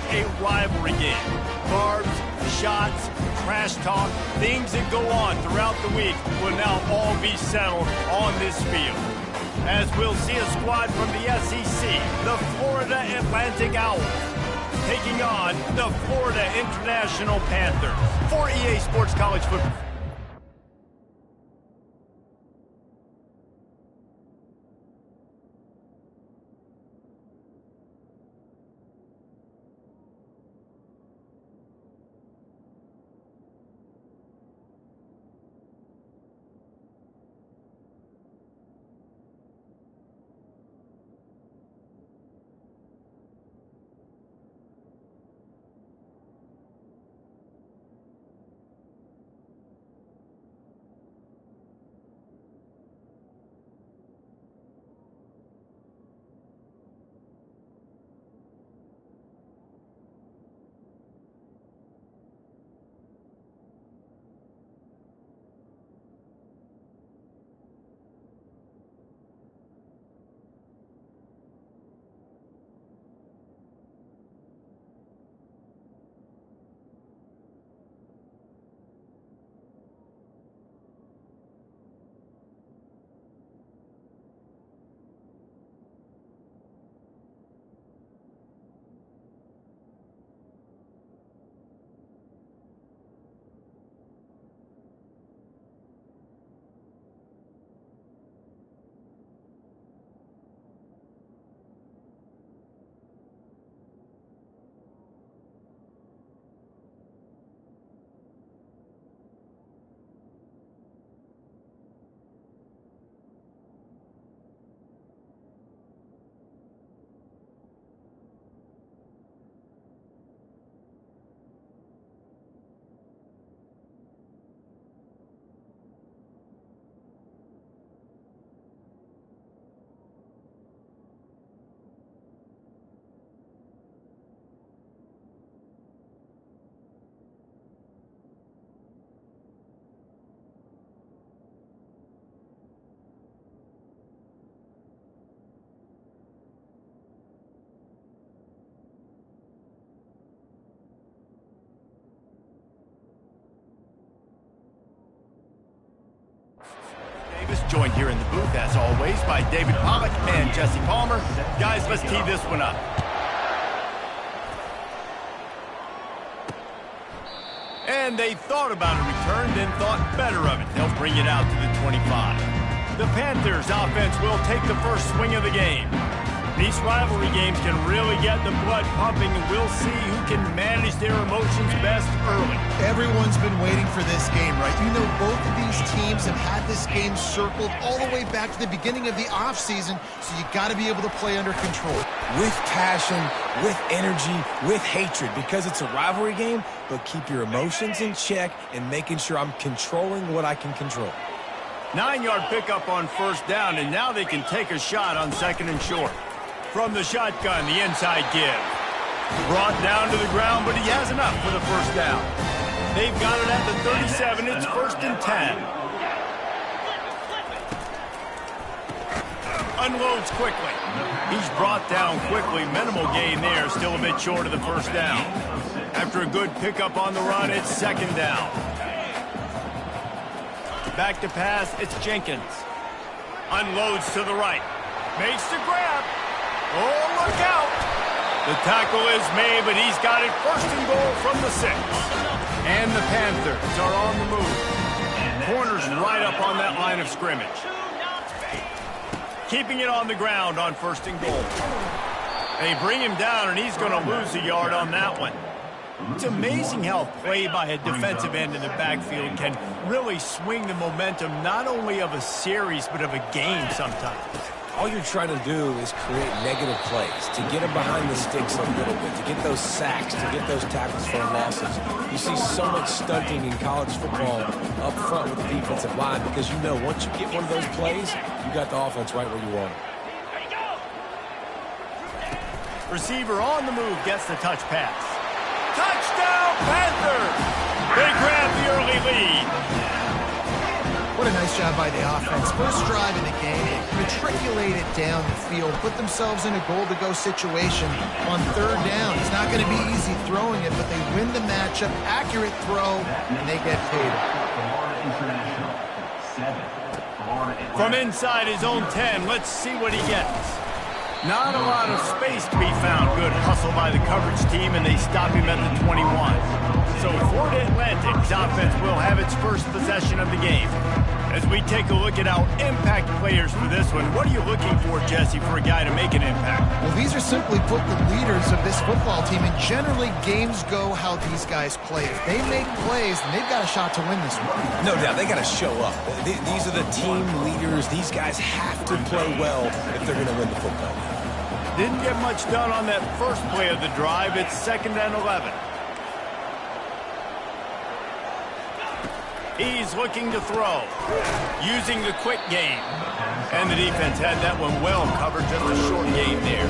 like a rivalry game. Barbs, shots, trash talk, things that go on throughout the week will now all be settled on this field. As we'll see a squad from the SEC, the Florida Atlantic Owls, taking on the Florida International Panthers for EA Sports College Football. Joined here in the booth, as always, by David Pollack and Jesse Palmer. Guys, let's tee this one up. And they thought about a return, then thought better of it. They'll bring it out to the 25. The Panthers offense will take the first swing of the game. These rivalry games can really get the blood pumping, and we'll see who can manage their emotions best early. Everyone's been waiting for this game, right? You know, both of these teams have had this game circled all the way back to the beginning of the offseason, so you got to be able to play under control. With passion, with energy, with hatred, because it's a rivalry game, but keep your emotions in check and making sure I'm controlling what I can control. 9-yard pickup on first down, and now they can take a shot on second and short. From the shotgun, the inside give. Brought down to the ground, but he has enough for the first down. They've got it at the 37. It's first and 10. Unloads quickly. He's brought down quickly. Minimal gain there. Still a bit short of the first down. After a good pickup on the run, it's second down. Back to pass, it's Jenkins. Unloads to the right. Makes the grab. Oh, look out! The tackle is made, but he's got it first and goal from the 6. And the Panthers are on the move. Corners right up on that line of scrimmage. Keeping it on the ground on first and goal. They bring him down, and he's going to lose a yard on that one. It's amazing how play by a defensive end in the backfield can really swing the momentum not only of a series, but of a game sometimes. All you're trying to do is create negative plays, to get them behind the sticks a little bit, to get those sacks, to get those tackles for losses. You see so much stunting in college football up front with the defensive line because you know once you get one of those plays, you got the offense right where you want it. Receiver on the move gets the touch pass. Touchdown, Panthers! They grab the early lead. What a nice job by the offense. First drive in the game, matriculate it down the field, put themselves in a goal-to-go situation on third down. It's not going to be easy throwing it, but they win the matchup, accurate throw, and they get paid. From inside his own 10, let's see what he gets. Not a lot of space to be found. Good hustle by the coverage team, and they stop him at the 21. So Florida Atlantic's offense will have its first possession of the game. As we take a look at our impact players for this one, what are you looking for, Jesse, for a guy to make an impact? Well, these are simply put the leaders of this football team, and generally games go how these guys play. If they make plays, then they've got a shot to win this one. No doubt, they got to show up. These are the team leaders. These guys have to play well if they're going to win the football game. Didn't get much done on that first play of the drive. It's 2nd and 11. He's looking to throw, using the quick game. And the defense had that one well covered, just a short game there.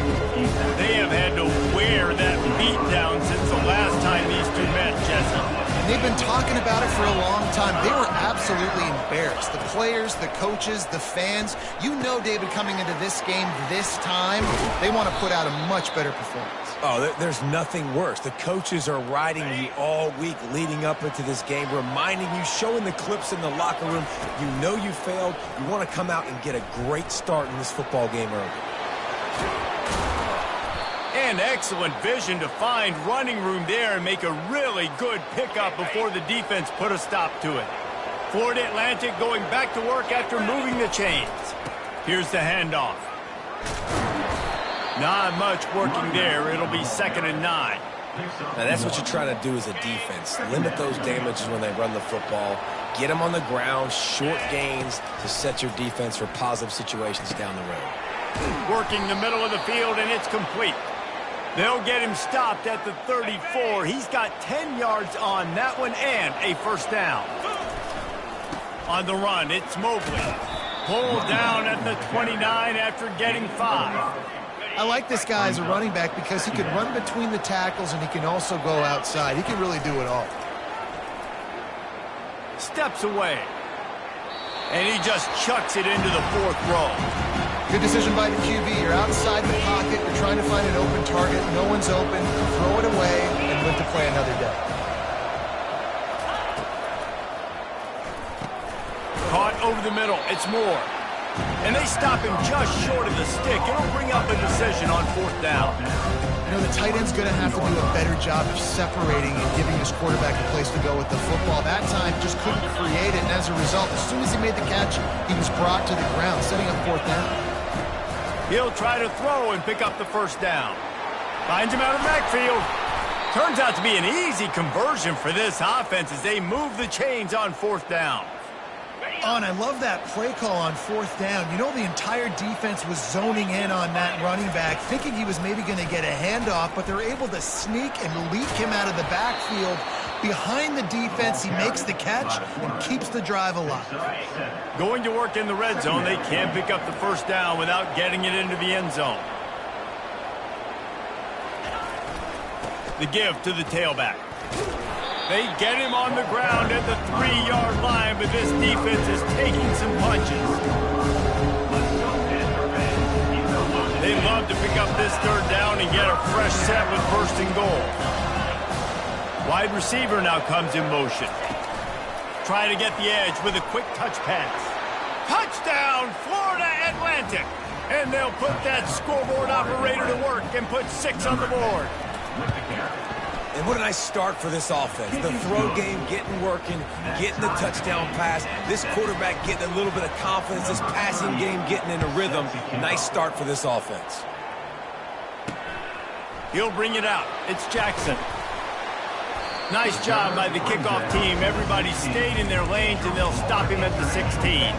They have had to wear that beat down since the last time these two met, Jesse. And they've been talking about it for a long time. They were absolutely embarrassed. The players, the coaches, the fans. You know, David, coming into this game this time, they want to put out a much better performance. Oh, there's nothing worse. The coaches are riding you all week leading up into this game, reminding you, showing the clips in the locker room. You know you failed. You want to come out and get a great start in this football game early. And excellent vision to find running room there and make a really good pickup before the defense put a stop to it. Florida Atlantic going back to work after moving the chains. Here's the handoff. Not much working there. It'll be 2nd and 9. Now, that's what you're trying to do as a defense. Limit those damages when they run the football. Get them on the ground, short gains to set your defense for positive situations down the road. Working the middle of the field, and it's complete. They'll get him stopped at the 34. He's got 10 yards on that one and a first down. On the run, it's Mobley. Pulled down at the 29 after getting 5. I like this guy as a running back because he can run between the tackles and he can also go outside. He can really do it all. Steps away. And he just chucks it into the 4th row. Good decision by the QB. You're outside the pocket. You're trying to find an open target. No one's open. Throw it away and live to play another day. Caught over the middle. It's Moore. And they stop him just short of the stick. It'll bring up a decision on 4th down. You know, the tight end's going to have to do a better job of separating and giving his quarterback a place to go with the football. That time just couldn't create it, and as a result, as soon as he made the catch, he was brought to the ground, setting up 4th down. He'll try to throw and pick up the first down. Finds him out of the backfield. Turns out to be an easy conversion for this offense as they move the chains on 4th down. Oh, and I love that play call on 4th down. You know, the entire defense was zoning in on that running back, thinking he was maybe going to get a handoff, but they're able to sneak and leak him out of the backfield. Behind the defense, he makes the catch and keeps the drive alive. Going to work in the red zone, they can't pick up the first down without getting it into the end zone. The give to the tailback. They get him on the ground at the 3-yard line, but this defense is taking some punches. They love to pick up this 3rd down and get a fresh set with 1st and goal. Wide receiver now comes in motion. Try to get the edge with a quick touch pass. Touchdown, Florida Atlantic! And they'll put that scoreboard operator to work and put 6 on the board. And what a nice start for this offense. The throw game getting working, getting the touchdown pass. This quarterback getting a little bit of confidence. This passing game getting in a rhythm. Nice start for this offense. He'll bring it out. It's Jackson. Nice job by the kickoff team. Everybody stayed in their lanes, and they'll stop him at the 16.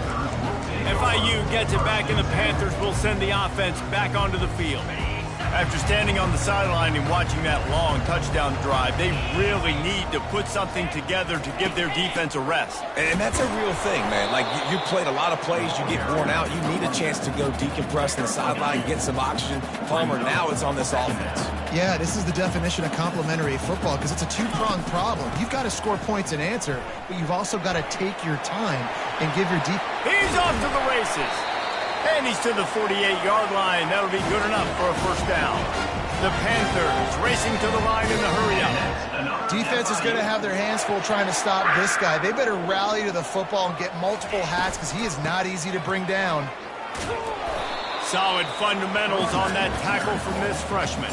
FIU gets it back, and the Panthers will send the offense back onto the field. After standing on the sideline and watching that long touchdown drive, they really need to put something together to give their defense a rest. And that's a real thing, man. Like, you played a lot of plays, you get worn out, you need a chance to go decompress on the sideline, get some oxygen. Palmer, now it's on this offense. Yeah, this is the definition of complementary football because it's a two-pronged problem. You've got to score points and answer, but you've also got to take your time and give your defense. He's off to the races. And he's to the 48-yard line. That'll be good enough for a first down. The Panthers racing to the line in the hurry-up. Defense is going to have their hands full trying to stop this guy. They better rally to the football and get multiple hats because he is not easy to bring down. Solid fundamentals on that tackle from this freshman.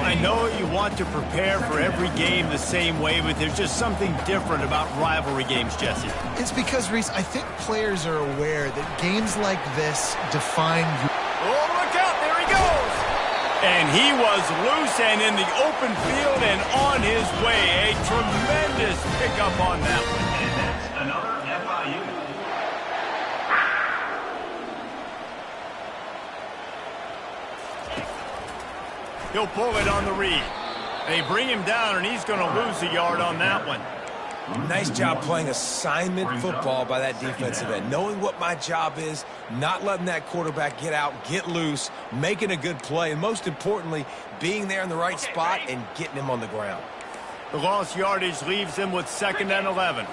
I know you want to prepare for every game the same way, but there's just something different about rivalry games, Jesse. It's because, Reese, I think players are aware that games like this define you. Oh, look out, there he goes! And he was loose and in the open field and on his way. A tremendous pickup on that one. And that's another FIU. He'll pull it on the read. They bring him down, and he's going to lose a yard on that one. Nice job playing assignment football by that defensive end. Knowing what my job is, not letting that quarterback get out, get loose, making a good play, and most importantly, being there in the right spot and getting him on the ground. The lost yardage leaves him with 2nd and 11.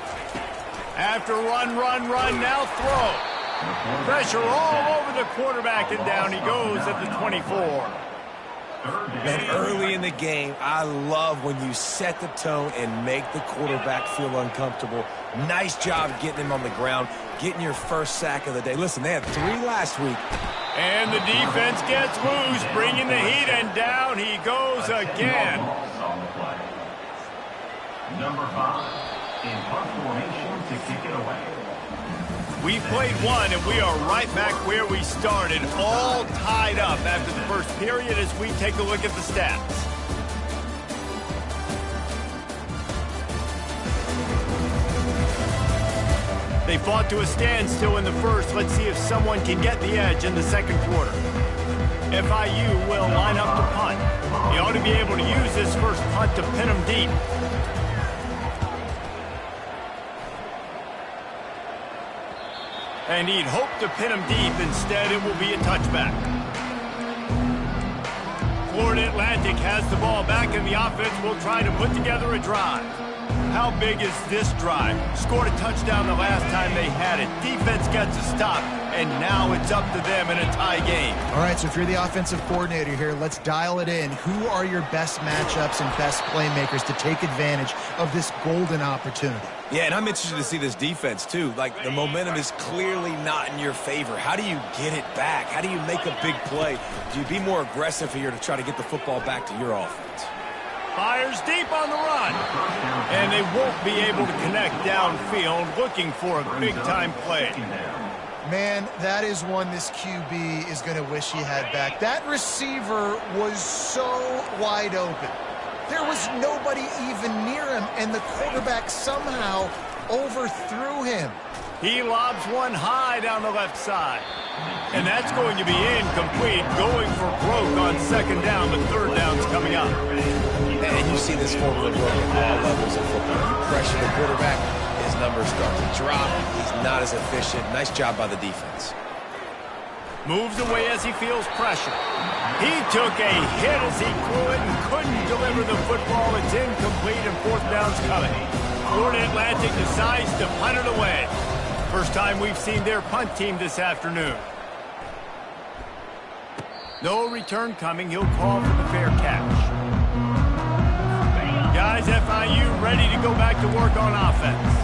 After run, now throw. Pressure all over the quarterback, and down he goes at the 24. Man, early in the game, I love when you set the tone and make the quarterback feel uncomfortable. Nice job getting him on the ground, getting your first sack of the day. Listen, they had 3 last week. And the defense gets loose, bringing the heat, and down he goes again. Number 5, in punt formation to kick it away. We've played one, and we are right back where we started, all tied up after the first period as we take a look at the stats. They fought to a standstill in the first. Let's see if someone can get the edge in the second quarter. FIU will line up to punt. They ought to be able to use this first punt to pin them deep. And he'd hope to pin him deep. Instead, it will be a touchback. Florida Atlantic has the ball back, and the offense will try to put together a drive. How big is this drive? Scored a touchdown the last time they had it. Defense gets a stop, and now it's up to them in a tie game. All right, so if you're the offensive coordinator here, let's dial it in. Who are your best matchups and best playmakers to take advantage of this golden opportunity? Yeah, and I'm interested to see this defense, too. Like, the momentum is clearly not in your favor. How do you get it back? How do you make a big play? Do you be more aggressive here to try to get the football back to your offense? Fires deep on the run. And they won't be able to connect downfield, looking for a big-time play. Man, that is one this QB is going to wish he had back. That receiver was so wide open. There was nobody even near him, and the quarterback somehow overthrew him. He lobs one high down the left side. And that's going to be incomplete, going for broke on 2nd down. The 3rd down's coming up. And you see this formula work at all levels of football. You pressure the quarterback, his numbers start to drop. He's not as efficient. Nice job by the defense. Moves away as he feels pressure. He took a hit as he could and couldn't deliver the football. It's incomplete, and 4th down's coming. Florida Atlantic decides to punt it away. First time we've seen their punt team this afternoon. No return coming. He'll call for the fair catch. Guys, FIU ready to go back to work on offense.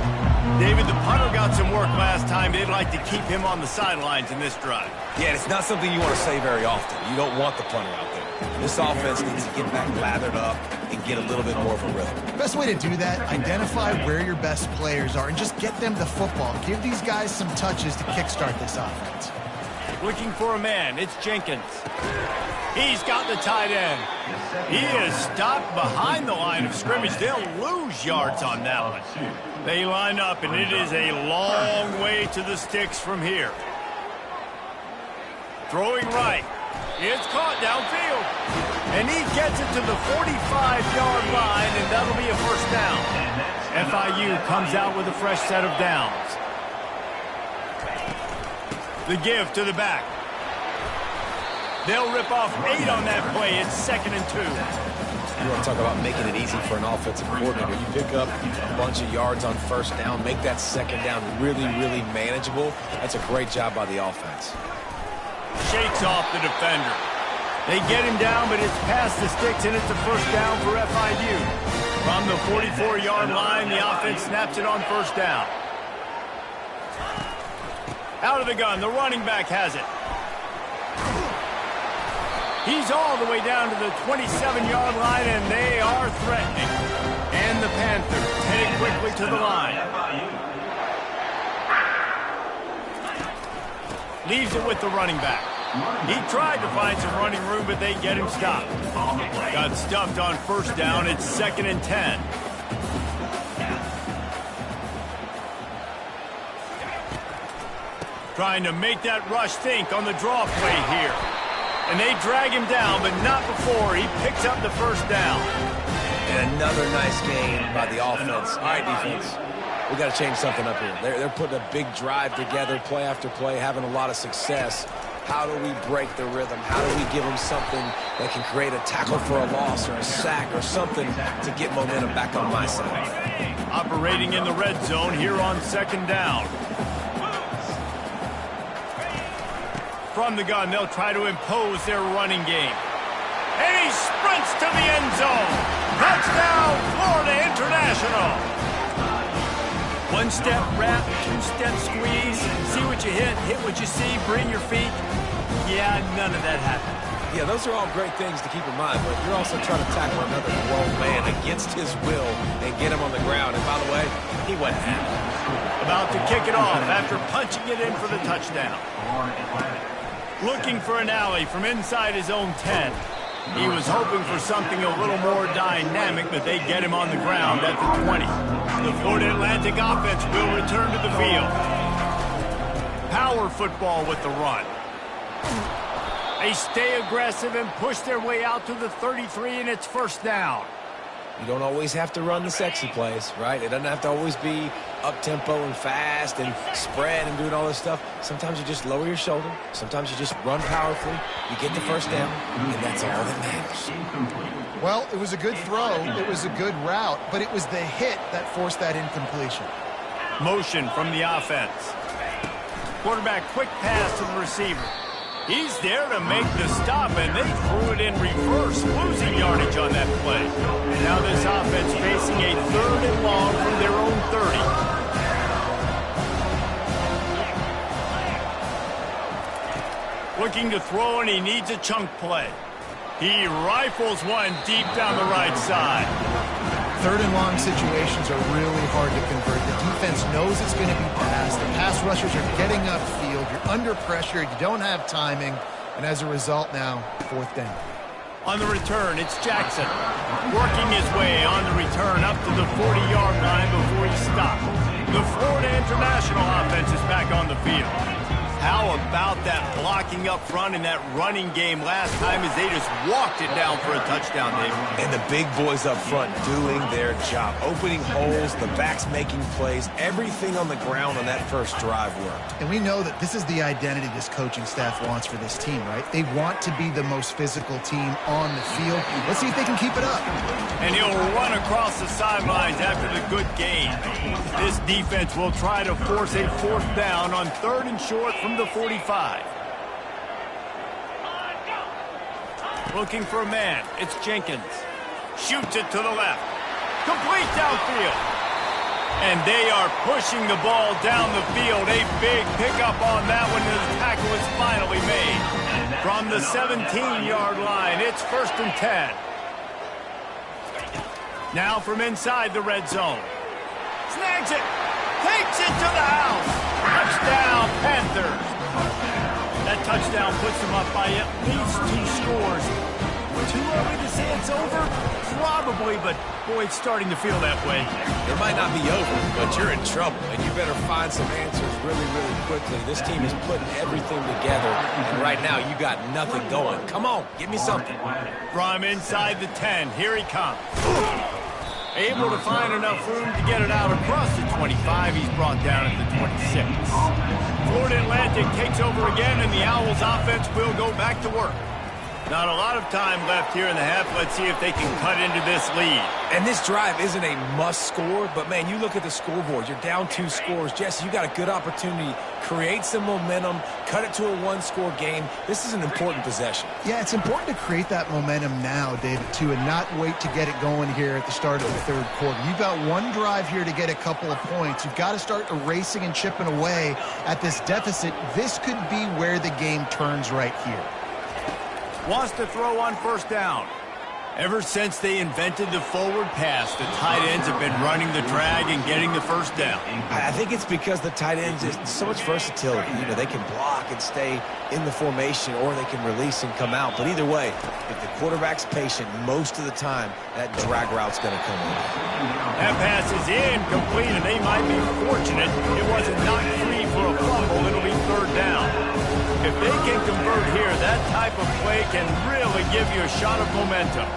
David, the punter got some work last time. They'd like to keep him on the sidelines in this drive. Yeah, it's not something you want to say very often. You don't want the punter out there. This offense needs to get back lathered up and get a little bit more of a rhythm. Best way to do that, identify where your best players are and just get them the football. Give these guys some touches to kickstart this offense. Looking for a man. It's Jenkins. He's got the tight end. He is stopped behind the line of scrimmage. They'll lose yards on that one. They line up, and it is a long way to the sticks from here. Throwing right. It's caught downfield. And he gets it to the 45-yard line, and that'll be a first down. FIU comes out with a fresh set of downs. The give to the back. They'll rip off 8 on that play. It's 2nd and 2. You want to talk about making it easy for an offensive coordinator. You pick up a bunch of yards on first down, make that second down really, really manageable. That's a great job by the offense. Shakes off the defender. They get him down, but it's past the sticks, and it's a first down for FIU. From the 44-yard line, the offense snaps it on first down. Out of the gun, the running back has it. He's all the way down to the 27-yard line, and they are threatening. And the Panthers heading quickly to the line. Leaves it with the running back. He tried to find some running room, but they get him stopped. Got stuffed on first down. It's 2nd and 10. Trying to make that rush think on the draw play here. And they drag him down, but not before he picks up the first down. And another nice game by the offense. All right, defense. We got to change something up here. They're putting a big drive together, play after play, having a lot of success. How do we break the rhythm? How do we give them something that can create a tackle for a loss or a sack or something to get momentum back on my side? Operating in the red zone here on 2nd down. From the gun, they'll try to impose their running game. And he sprints to the end zone. Touchdown, Florida International. One-step wrap, two-step squeeze. See what you hit what you see, bring your feet. Yeah, none of that happened. Yeah, those are all great things to keep in mind, but you're also trying to tackle another grown man against his will and get him on the ground. And by the way, he went half. About to kick it off after punching it in for the touchdown. Looking for an alley from inside his own 10. He was hoping for something a little more dynamic, but they get him on the ground at the 20. The Florida Atlantic offense will return to the field. Power football with the run. They stay aggressive and push their way out to the 33, and it's first down. You don't always have to run the sexy plays, right? It doesn't have to always be up-tempo and fast and spread and doing all this stuff. Sometimes you just lower your shoulder. Sometimes you just run powerfully. You get the first down, and that's all that matters. Well, it was a good throw. It was a good route, but it was the hit that forced that incompletion. Motion from the offense. Quarterback quick pass to the receiver. He's there to make the stop, and they threw it in reverse, losing yardage on that play. Now this offense facing a 3rd and long from their own 30. Looking to throw, and he needs a chunk play. He rifles one deep down the right side. 3rd and long situations are really hard to convert. The defense knows it's going to be passed. The pass rushers are getting upfield. You're under pressure. You don't have timing. And as a result now, 4th down. On the return, it's Jackson. Working his way on the return up to the 40-yard line before he stopped. The Florida International offense is back on the field. How about that blocking up front and that running game last time as they just walked it down for a touchdown, David? And the big boys up front doing their job. Opening holes, the backs making plays. Everything on the ground on that first drive worked. And we know that this is the identity this coaching staff wants for this team, right? They want to be the most physical team on the field. Let's see if they can keep it up. And he'll run across the sidelines after the good game. This defense will try to force a 4th down on 3rd and short from the 45. Looking for a man. It's Jenkins. Shoots it to the left. Complete downfield. And they are pushing the ball down the field. A big pickup on that one, and the tackle is finally made. From the 17-yard line, it's 1st and 10. Now from inside the red zone. Snags it. Takes it to the house. Touchdown, Panthers. That touchdown puts them up by at least 2 scores. Too early to say it's over? Probably, but boy, it's starting to feel that way. It might not be over, but you're in trouble, and you better find some answers really, really quickly. This team is putting everything together, and right now you got nothing going. Come on, give me something. From inside the 10, here he comes. Able to find enough room to get it out across the 25. He's brought down at the 26. Florida Atlantic takes over again, and the Owls offense will go back to work. Not a lot of time left here in the half. Let's see if they can cut into this lead. And this drive isn't a must score, but man, you look at the scoreboard. You're down 2 scores. Jesse, you got a good opportunity. Create some momentum. Cut it to a 1-score game. This is an important possession. Yeah, it's important to create that momentum now, David, too, and not wait to get it going here at the start of the third quarter. You've got one drive here to get a couple of points. You've got to start erasing and chipping away at this deficit. This could be where the game turns right here. Wants to throw on first down. Ever since they invented the forward pass, the tight ends have been running the drag and getting the first down. I think it's because the tight ends is so much versatility. You know, they can block and stay in the formation, or they can release and come out. But either way, if the quarterback's patient most of the time, that drag route's going to come in. That pass is incomplete, and they might be fortunate it wasn't knocked free for a fumble. It'll be third down. If they can convert here, that type of play can really give you a shot of momentum.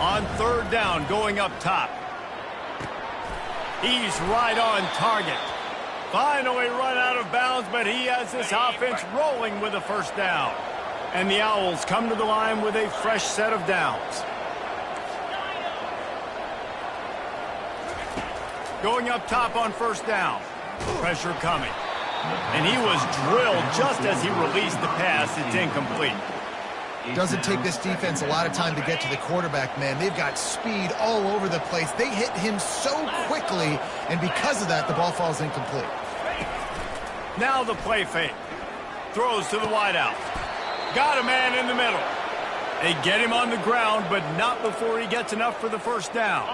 On third down, going up top. He's right on target. Finally run out of bounds, but he has this offense rolling with a first down. And the Owls come to the line with a fresh set of downs. Going up top on first down. Pressure coming. And he was drilled just as he released the pass. It's incomplete. Doesn't take this defense a lot of time to get to the quarterback, man. They've got speed all over the place. They hit him so quickly, and because of that, the ball falls incomplete. Now the play fake. Throws to the wideout. Got a man in the middle. They get him on the ground, but not before he gets enough for the first down.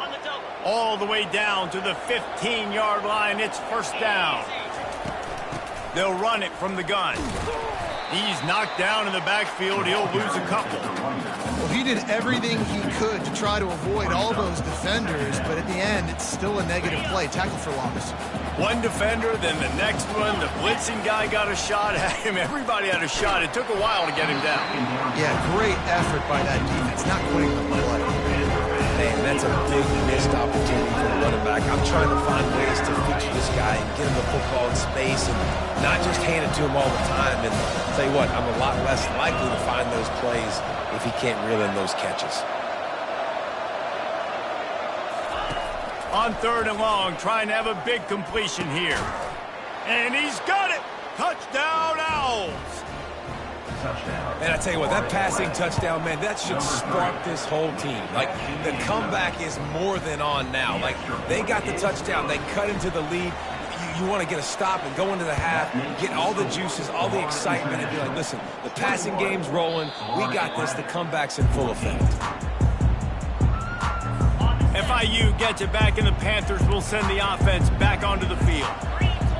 All the way down to the 15-yard line. It's first down. They'll run it from the gun. He's knocked down in the backfield. He'll lose a couple. Well, he did everything he could to try to avoid all those defenders, but at the end, it's still a negative play. Tackle for loss. One defender, then the next one. The blitzing guy got a shot at him. Everybody had a shot. It took a while to get him down. Yeah, great effort by that defense. Not quitting the play. Man, that's a big missed opportunity for the running back. I'm trying to find ways to feature this guy and get him the football in space and not just hand it to him all the time. And I'll tell you what, I'm a lot less likely to find those plays if he can't reel in those catches. On third and long, trying to have a big completion here. And he's got it! Touchdown, Owls! Man, I tell you what, that passing touchdown, man, that should spark this whole team. Like, the comeback is more than on now. Like, they got the touchdown. They cut into the lead. You want to get a stop and go into the half, get all the juices, all the excitement, and be like, listen, the passing game's rolling. We got this. The comeback's in full effect. FIU gets it back, and the Panthers will send the offense back onto the field.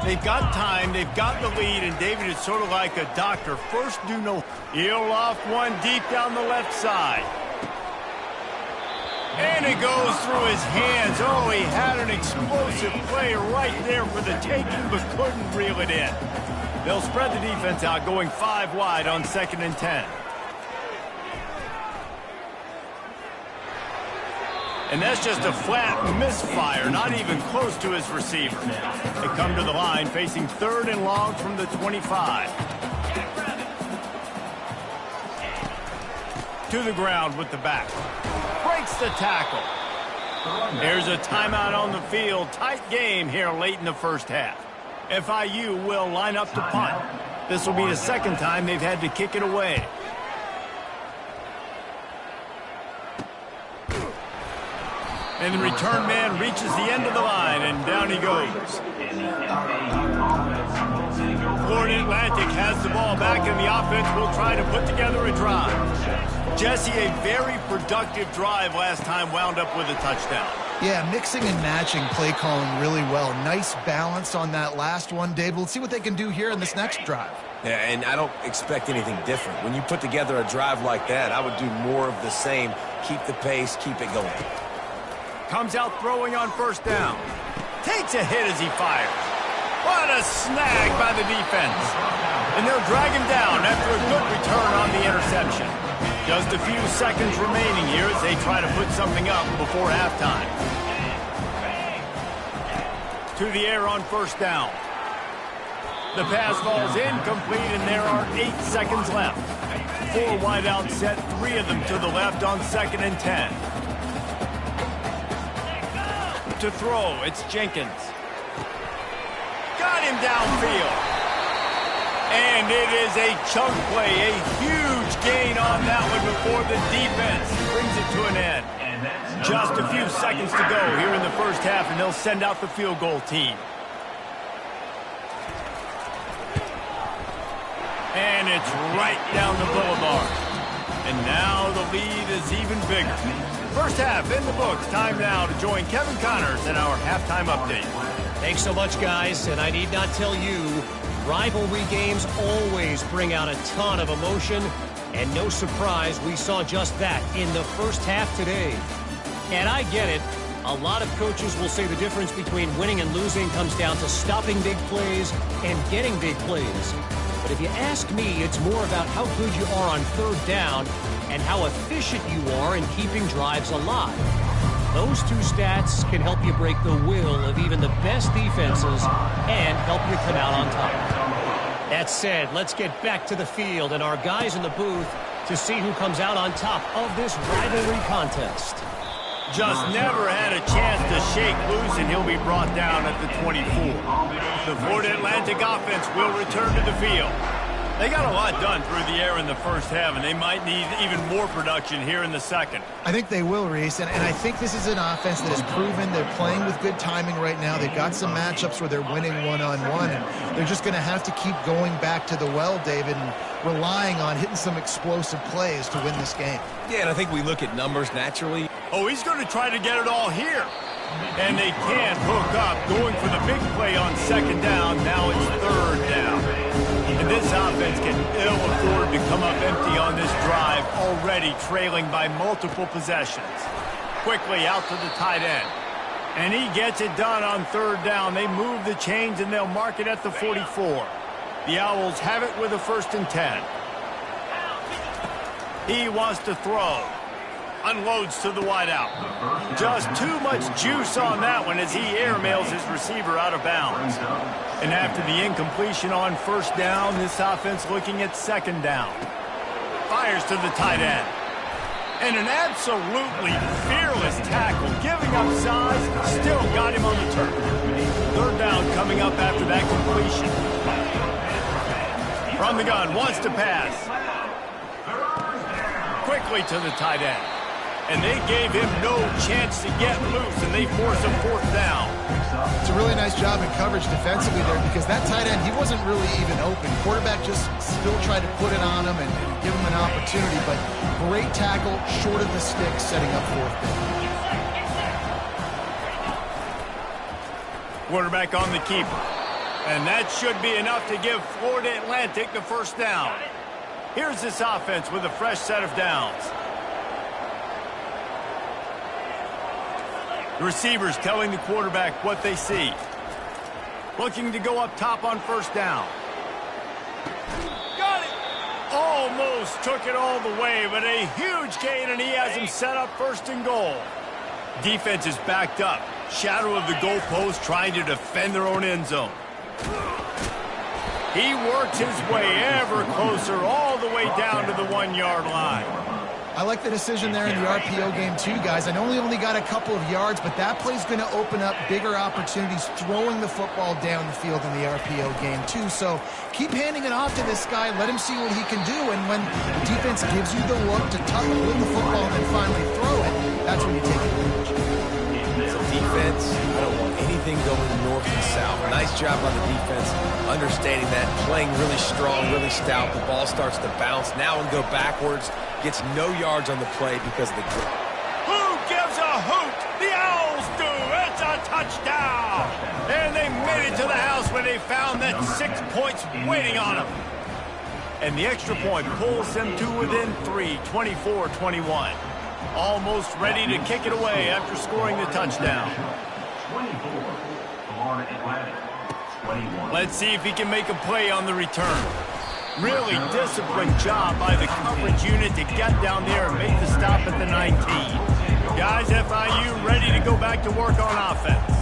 They've got time, they've got the lead, and David is sort of like a doctor. First, do no. He'll off one deep down the left side. And it goes through his hands. Oh, he had an explosive play right there for the taking, but couldn't reel it in. They'll spread the defense out, going 5 wide on 2nd and 10. And that's just a flat misfire, not even close to his receiver. They come to the line facing 3rd and long from the 25. To the ground with the back. Breaks the tackle. There's a timeout on the field. Tight game here late in the first half. FIU will line up to punt. This will be the second time they've had to kick it away. And the return man reaches the end of the line, and down he goes. Florida Atlantic has the ball back, and the offense will try to put together a drive. Jesse, a very productive drive last time, wound up with a touchdown. Yeah, mixing and matching play calling really well. Nice balance on that last one, Dave. We'll see what they can do here in this next drive. Yeah, and I don't expect anything different. When you put together a drive like that, I would do more of the same. Keep the pace, keep it going. Comes out throwing on first down. Takes a hit as he fires. What a snag by the defense. And they'll drag him down after a good return on the interception. Just a few seconds remaining here as they try to put something up before halftime. To the air on first down. The pass falls incomplete, and there are 8 seconds left. 4 wide out set, 3 of them to the left on 2nd and 10. To throw, it's Jenkins. Got him downfield. And it is a chunk play, a huge gain on that one before the defense brings it to an end. Just a few seconds to go here in the first half, and they'll send out the field goal team. And it's right down the boulevard. And now the lead is even bigger. First half in the books. Time now to join Kevin Connors in our halftime update. Thanks so much, guys. And I need not tell you, rivalry games always bring out a ton of emotion. And no surprise, we saw just that in the first half today. And I get it. A lot of coaches will say the difference between winning and losing comes down to stopping big plays and getting big plays. But if you ask me, it's more about how good you are on third down and how efficient you are in keeping drives alive. Those 2 stats can help you break the will of even the best defenses and help you come out on top. That said, let's get back to the field and our guys in the booth to see who comes out on top of this rivalry contest. Just never had a chance to shake loose, and he'll be brought down at the 24. The Florida Atlantic offense will return to the field. They got a lot done through the air in the first half, and they might need even more production here in the second. I think they will, Reese, and I think this is an offense that has proven they're playing with good timing right now. They've got some matchups where they're winning one-on-one, and they're just going to have to keep going back to the well, David, and relying on hitting some explosive plays to win this game. Yeah, and I think we look at numbers naturally. Oh, he's going to try to get it all here. And they can't hook up, going for the big play on 2nd down. Now it's 3rd down. And this offense can ill afford to come up empty on this drive, already trailing by multiple possessions. Quickly out to the tight end. And he gets it done on 3rd down. They move the chains, and they'll mark it at the 44. The Owls have it with a 1st and 10. He wants to throw. Unloads to the wideout. Just too much juice on that one as he airmails his receiver out of bounds. And after the incompletion on 1st down, this offense looking at 2nd down. Fires to the tight end. And an absolutely fearless tackle, giving up size, still got him on the turf. 3rd down coming up after that completion. From the gun, wants to pass. Quickly to the tight end. And they gave him no chance to get loose, and they force a 4th down. It's a really nice job in coverage defensively there, because that tight end, he wasn't really even open. Quarterback just still tried to put it on him and give him an opportunity, but great tackle, short of the stick, setting up 4th down. Quarterback on the keeper. And that should be enough to give Florida Atlantic the 1st down. Here's this offense with a fresh set of downs. The receivers telling the quarterback what they see. Looking to go up top on 1st down. Got it! Almost took it all the way, but a huge gain, and he has him set up 1st and goal. Defense is backed up. Shadow of the goalpost, trying to defend their own end zone. He works his way ever closer, all the way down to the 1-yard line. I like the decision there in the RPO game too, guys. I know he only got a couple of yards, but that play's going to open up bigger opportunities throwing the football down the field in the RPO game too. So keep handing it off to this guy. Let him see what he can do. And when the defense gives you the look to tuck with the football and then finally throw it, that's when you take advantage. As a defense, I don't want anything going north and south. Nice job on the defense, understanding that, playing really strong, really stout. The ball starts to bounce now and go backwards. Gets no yards on the play because of the grip. Who gives a hoot? The Owls do. It's a touchdown. And they made it to the house where they found that 6 points waiting on them. And the extra point pulls them to within 3, 24-21. Almost ready to kick it away after scoring the touchdown. 24, Florida Atlantic. 21. Let's see if he can make a play on the return. Really disciplined job by the coverage unit to get down there and make the stop at the 19. Guys, FIU ready to go back to work on offense.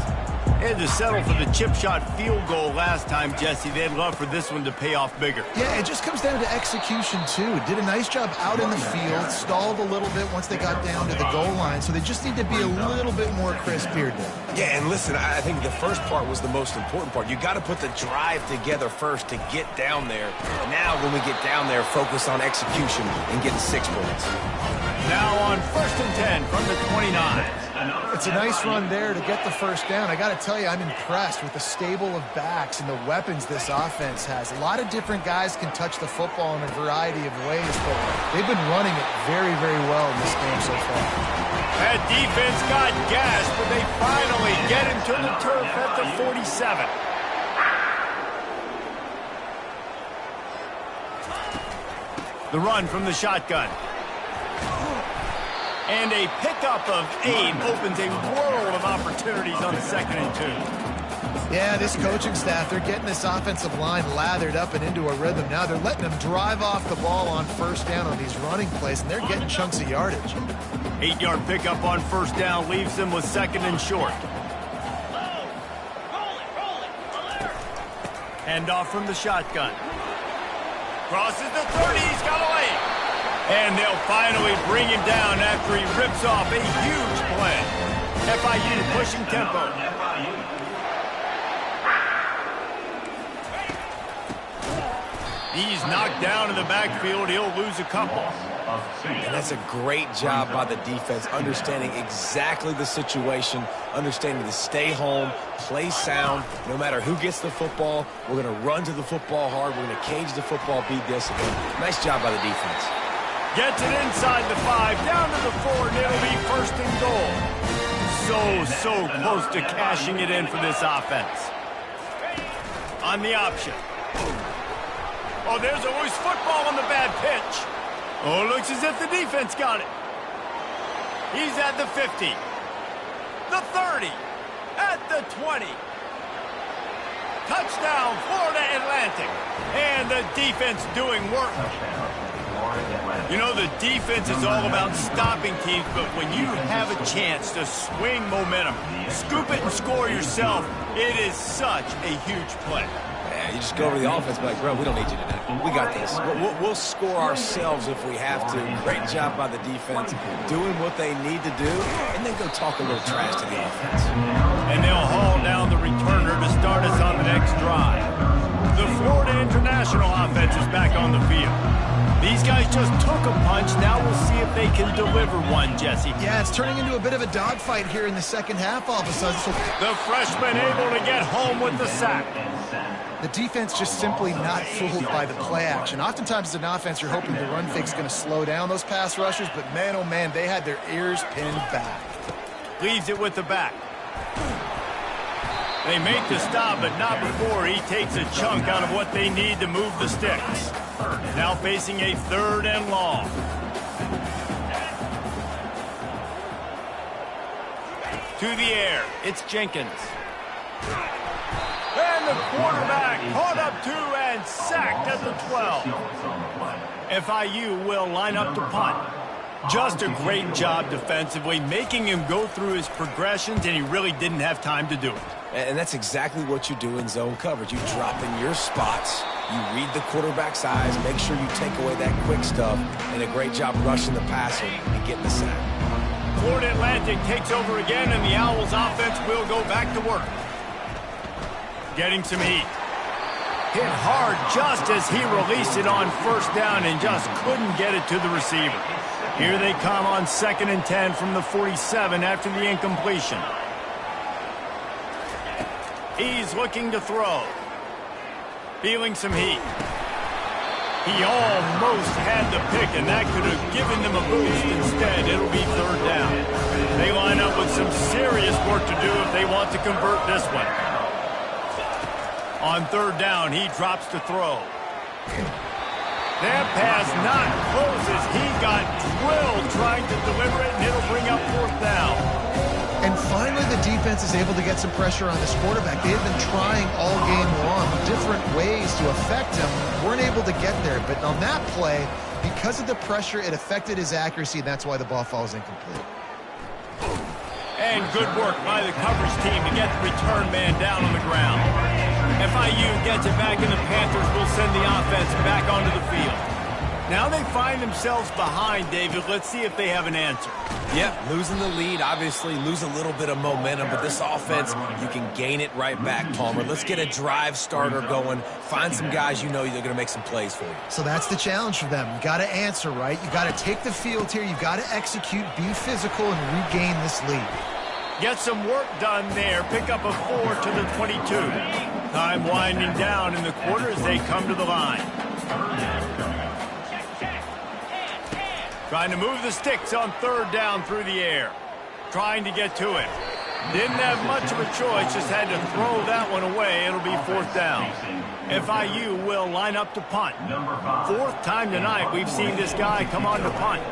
They had to settle for the chip shot field goal last time, Jesse. They'd love for this one to pay off bigger. Yeah, it just comes down to execution, too. Did a nice job out in the field, stalled a little bit once they got down to the goal line, so they just need to be a little bit more crisp here today. Yeah, and listen, I think the first part was the most important part. You got to put the drive together first to get down there. Now, when we get down there, focus on execution and getting 6 points. Now on 1st and 10 from the 29. It's a nice run there to get the first down. I got to tell you, I'm impressed with the stable of backs and the weapons this offense has. A lot of different guys can touch the football in a variety of ways, but they've been running it very, very well in this game so far. That defense got gashed, but they finally get him to the turf at the 47. The run from the shotgun. And a pickup of 8 opens a world of opportunities on 2nd and 2. Yeah, this coaching staff, they're getting this offensive line lathered up and into a rhythm. Now they're letting them drive off the ball on 1st down on these running plays, and they're getting chunks of yardage. 8-yard pickup on 1st down leaves them with 2nd and short. Handoff from the shotgun. Crosses the 30, he's got away. And they'll finally bring him down after he rips off a huge play. FIU pushing tempo. He's knocked down in the backfield. He'll lose a couple. And that's a great job by the defense, understanding exactly the situation, understanding to stay home, play sound. No matter who gets the football, we're going to run to the football hard. We're going to cage the football, be disciplined. Nice job by the defense. Gets it inside the 5, down to the 4, and it'll be 1st and goal. So close to cashing it in for this offense. On the option. Oh, there's a loose football on the bad pitch. Oh, looks as if the defense got it. He's at the 50. The 30. At the 20. Touchdown, Florida Atlantic. And the defense doing work. You know, the defense is all about stopping teams, but when you have a chance to swing momentum, scoop it and score yourself, it is such a huge play. Yeah, you just go over the offense and be like, bro, we don't need you today. We got this. We'll score ourselves if we have to. Great job by the defense, doing what they need to do, and then go talk a little trash to the offense. And they'll haul down the returner to start us on the next drive. The Florida International offense is back on the field. These guys just took a punch. Now we'll see if they can deliver one, Jesse. Yeah, it's turning into a bit of a dogfight here in the second half all of a sudden. So the freshman able to get home with the sack. The defense just simply not fooled by the play action. Oftentimes as an offense, you're hoping the run fake's going to slow down those pass rushers, but man, oh man, they had their ears pinned back. Leaves it with the back. They make the stop, but not before he takes a chunk out of what they need to move the sticks. Now facing a 3rd and long. To the air, it's Jenkins. And the quarterback caught up to and sacked at the 12. FIU will line up to punt. Just a great job defensively, making him go through his progressions, and he really didn't have time to do it. And that's exactly what you do in zone coverage. You drop in your spots, you read the quarterback's eyes, make sure you take away that quick stuff, and a great job rushing the passer and getting the sack. Florida Atlantic takes over again, and the Owls offense will go back to work. Getting some heat. Hit hard just as he released it on 1st down and just couldn't get it to the receiver. Here they come on 2nd and 10 from the 47 after the incompletion. He's looking to throw. Feeling some heat. He almost had the pick, and that could have given them a boost. Instead, it'll be 3rd down. They line up with some serious work to do if they want to convert this one. On 3rd down, he drops to throw. That pass not close as he got drilled trying to deliver it, and it'll bring up 4th down. And finally, the defense is able to get some pressure on this quarterback. They had been trying all game long different ways to affect him. Weren't able to get there. But on that play, because of the pressure, it affected his accuracy. That's why the ball falls incomplete. And good work by the coverage team to get the return man down on the ground. FIU gets it back, and the Panthers will send the offense back onto the field. Now they find themselves behind, David. Let's see if they have an answer. Yeah, losing the lead, obviously lose a little bit of momentum, but this offense, you can gain it right back, Palmer. Let's get a drive starter going. Find some guys you know they're going to make some plays for you. So that's the challenge for them. You got to answer, right? You got to take the field here. You got to execute, be physical, and regain this lead. Get some work done there. Pick up a 4 to the 22. Time winding down in the quarter as they come to the line. Trying to move the sticks on 3rd down through the air. Trying to get to it. Didn't have much of a choice, just had to throw that one away. It'll be 4th down. FIU will line up to punt. 4th time tonight we've seen this guy come on to punt.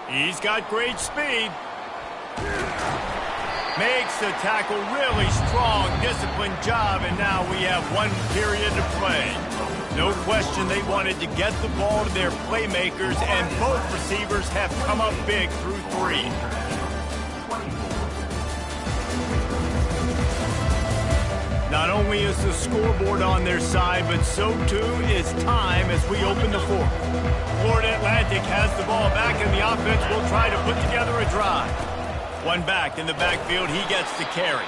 He's got great speed. Makes the tackle really strong, disciplined job, and now we have 1 period to play. No question they wanted to get the ball to their playmakers, and both receivers have come up big through 3. Not only is the scoreboard on their side, but so too is time as we open the 4th. Florida Atlantic has the ball back, and the offense will try to put together a drive. 1 back in the backfield, he gets the carry.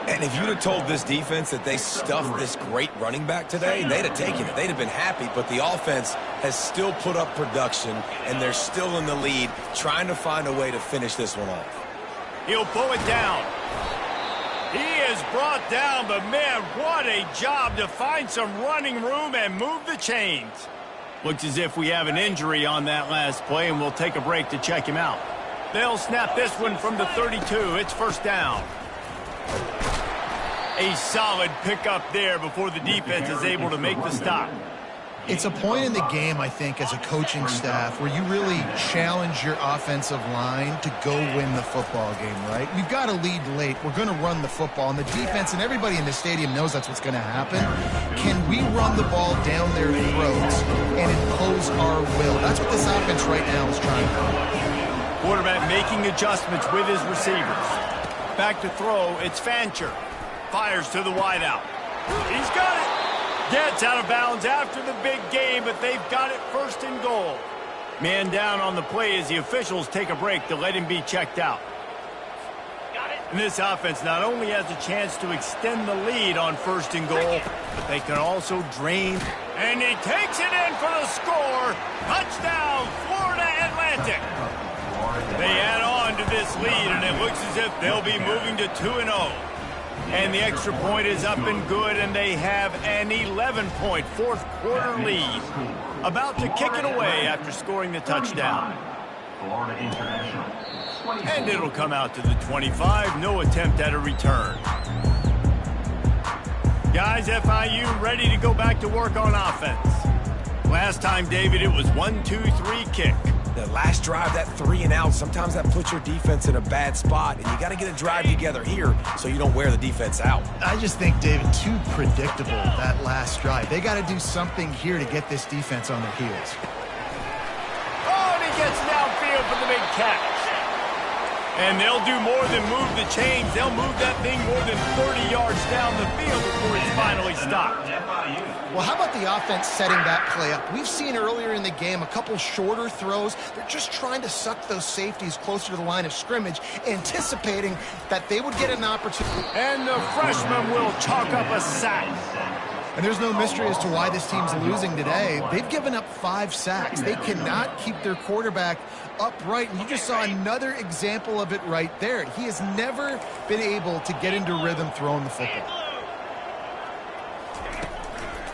And if you'd have told this defense that they stuffed this great running back today, they'd have taken it. They'd have been happy, but the offense has still put up production, and they're still in the lead, trying to find a way to finish this one off. He'll pull it down. He is brought down, but man, what a job to find some running room and move the chains. Looks as if we have an injury on that last play, and we'll take a break to check him out. They'll snap this one from the 32. It's 1st down. A solid pickup there before the defense is able to make the stop. It's a point in the game, I think, as a coaching staff where you really challenge your offensive line to go win the football game, right? We've got to lead late. We're going to run the football, and the defense and everybody in the stadium knows that's what's going to happen. Can we run the ball down their throats and impose our will? That's what this offense right now is trying to do. Quarterback making adjustments with his receivers. Back to throw, it's Fancher. Fires to the wideout. He's got it. Gets out of bounds after the big game, but they've got it 1st and goal. Man down on the play as the officials take a break to let him be checked out. And this offense not only has a chance to extend the lead on 1st and goal, but they can also drain. And he takes it in for the score. Touchdown, Florida Atlantic. They add on to this lead, and it looks as if they'll be moving to 2-0. And the extra point is up and good, and they have an 11-point 4th quarter lead. About to kick it away after scoring the touchdown. And it'll come out to the 25. No attempt at a return. Guys, FIU ready to go back to work on offense. Last time, David, it was 1-2-3 kick. The last drive, that 3 and out, sometimes that puts your defense in a bad spot, and you got to get a drive together here so you don't wear the defense out. I just think, David, too predictable, that last drive. They got to do something here to get this defense on their heels. Oh, and he gets downfield for the big catch. And they'll do more than move the chains. They'll move that thing more than 30 yards down the field before it's finally stopped. Well, how about the offense setting that play up? We've seen earlier in the game a couple shorter throws. They're just trying to suck those safeties closer to the line of scrimmage, anticipating that they would get an opportunity. And the freshman will chalk up a sack. And there's no mystery as to why this team's losing today. They've given up 5 sacks. They cannot keep their quarterback upright. And you just saw another example of it right there. He has never been able to get into rhythm throwing the football.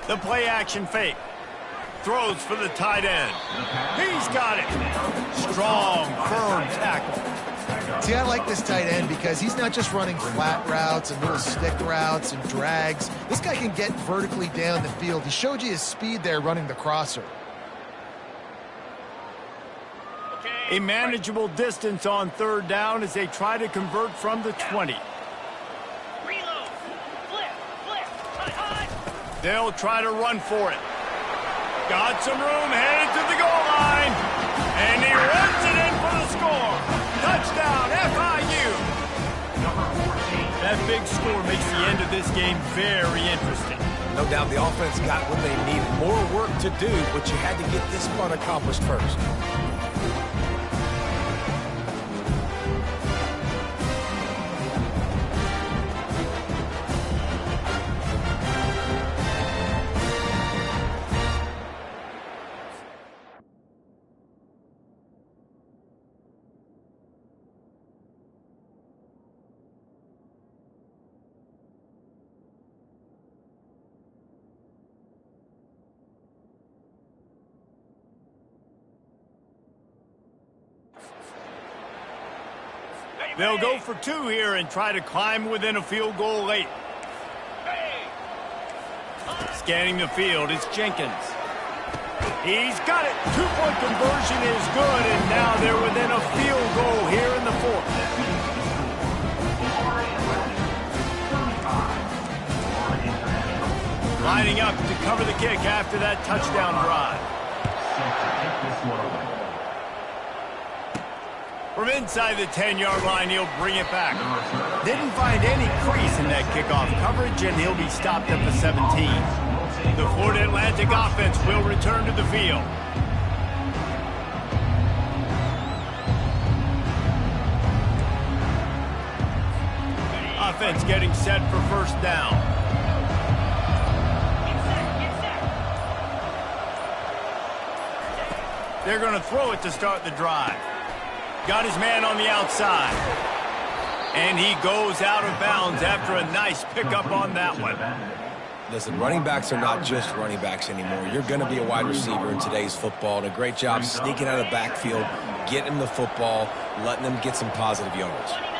The play action fake. Throws for the tight end. He's got it. Strong, firm tackle. See, I like this tight end because he's not just running flat routes and little stick routes and drags. This guy can get vertically down the field. He showed you his speed there running the crosser. A manageable distance on third down as they try to convert from the 20. They'll try to run for it. Got some room, headed to the goal line. And he runs it in for the score. Touchdown, FIU. That big score makes the end of this game very interesting. No doubt the offense got what they needed. More work to do, but you had to get this part accomplished first. They'll go for two here and try to climb within a field goal late. Scanning the field, it's Jenkins. He's got it. Two-point conversion is good, and now they're within a field goal here in the fourth. Lining up to cover the kick after that touchdown drive. From inside the 10-yard line, he'll bring it back. Didn't find any crease in that kickoff coverage, and he'll be stopped at the 17. The Florida Atlantic offense will return to the field. Offense getting set for first down. They're going to throw it to start the drive. Got his man on the outside. And he goes out of bounds after a nice pickup on that one. Listen, running backs are not just running backs anymore. You're going to be a wide receiver in today's football. And a great job sneaking out of the backfield, getting the football, letting them get some positive yards.